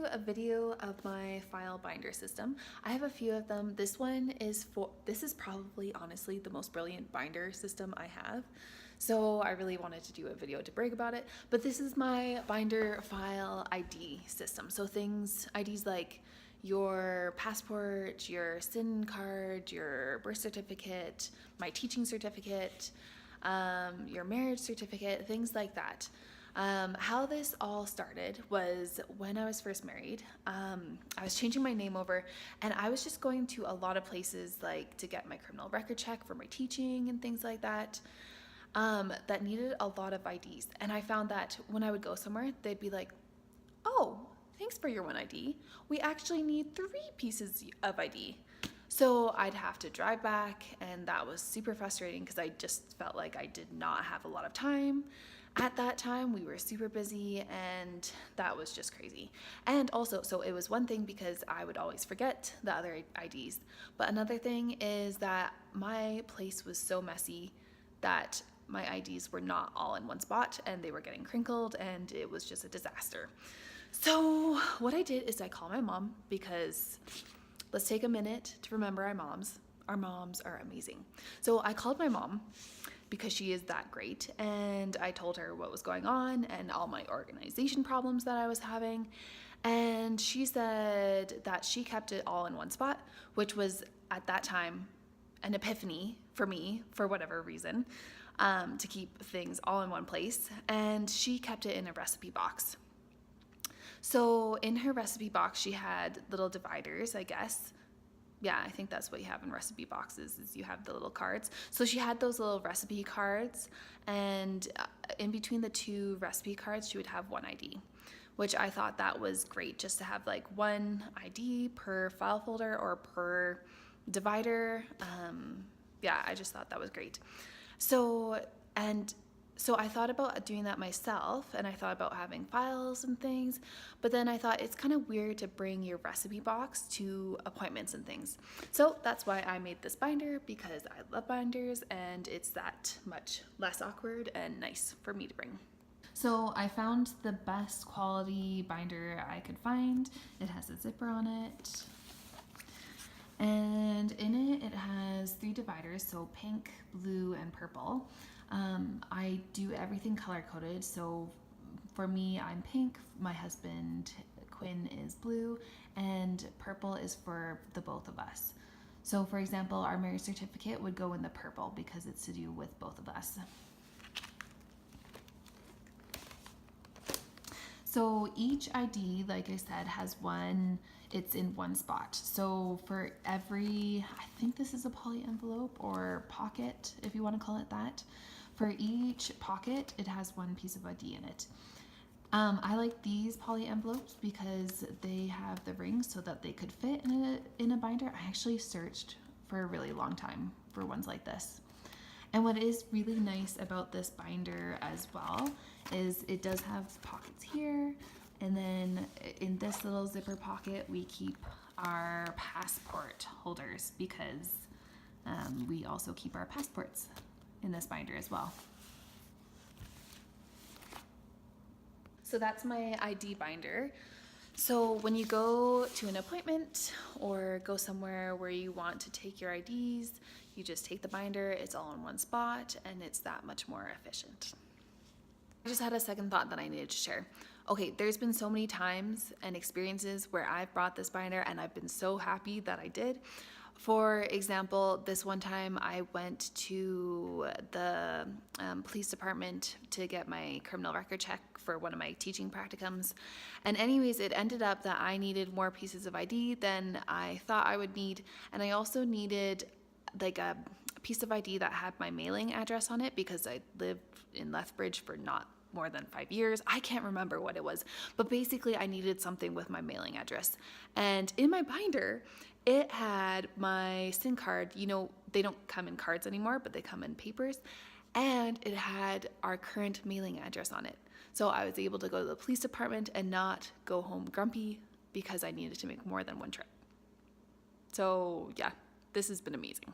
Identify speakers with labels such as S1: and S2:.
S1: A video of my file binder system. I have a few of them. This is probably honestly the most brilliant binder system I have. So I really wanted to do a video to brag about it, but this is my binder file ID system. So IDs like your passport, your SIN card, your birth certificate, my teaching certificate, your marriage certificate, things like that. How this all started was when I was first married. I was changing my name over, and I was just going to a lot of places like to get my criminal record check for my teaching and things like that, that needed a lot of IDs. And I found that when I would go somewhere, they'd be like, "Oh, thanks for your one ID. We actually need 3 pieces of ID." So I'd have to drive back, and that was super frustrating because I just felt like I did not have a lot of time. At that time, we were super busy, and that was just crazy. And also, so it was one thing because I would always forget the other IDs, but another thing is that my place was so messy that my IDs were not all in one spot, and they were getting crinkled, and it was just a disaster. So what I did is I called my mom, because let's take a minute to remember our moms. Our moms are amazing. So I called my mom because she is that great, and I told her what was going on and all my organization problems that I was having, and she said that she kept it all in one spot, which was at that time an epiphany for me for whatever reason, to keep things all in one place. And she kept it in a recipe box. So in her recipe box, she had little dividers, I guess. Yeah, I think that's what you have in recipe boxes, is you have the little cards. So she had those little recipe cards, and in between the 2 recipe cards, she would have one ID, which I thought that was great, just to have like one ID per file folder or per divider. Yeah, I just thought that was great. So I thought about doing that myself, and I thought about having files and things, but then I thought it's kind of weird to bring your recipe box to appointments and things. So that's why I made this binder, because I love binders, and it's that much less awkward and nice for me to bring. So I found the best quality binder I could find. It has a zipper on it, and in it has 3 dividers, so pink, blue, and purple. I do everything color coded, so for me I'm pink, my husband Quinn is blue, and purple is for the both of us. So for example, our marriage certificate would go in the purple because it's to do with both of us. So each ID, like I said, has it's in one spot. So for every, I think this is a poly envelope or pocket, if you want to call it that. For each pocket, it has 1 piece of ID in it. I like these poly envelopes because they have the rings so that they could fit in a binder. I actually searched for a really long time for ones like this. And what is really nice about this binder as well is it does have pockets here, and then in this little zipper pocket we keep our passport holders, because we also keep our passports in this binder as well. So that's my ID binder. So when you go to an appointment or go somewhere where you want to take your IDs, you just take the binder, it's all in one spot, and it's that much more efficient. I just had a second thought that I needed to share. Okay, there's been so many times and experiences where I've brought this binder and I've been so happy that I did. For example, this one time I went to the police department to get my criminal record check for one of my teaching practicums. And anyways, it ended up that I needed more pieces of ID than I thought I would need. And I also needed like a piece of ID that had my mailing address on it, because I lived in Lethbridge for not more than 5 years. I can't remember what it was, but basically I needed something with my mailing address. And in my binder, it had my SIN card. You know, they don't come in cards anymore, but they come in papers. And it had our current mailing address on it. So I was able to go to the police department and not go home grumpy because I needed to make more than 1 trip. So yeah, this has been amazing.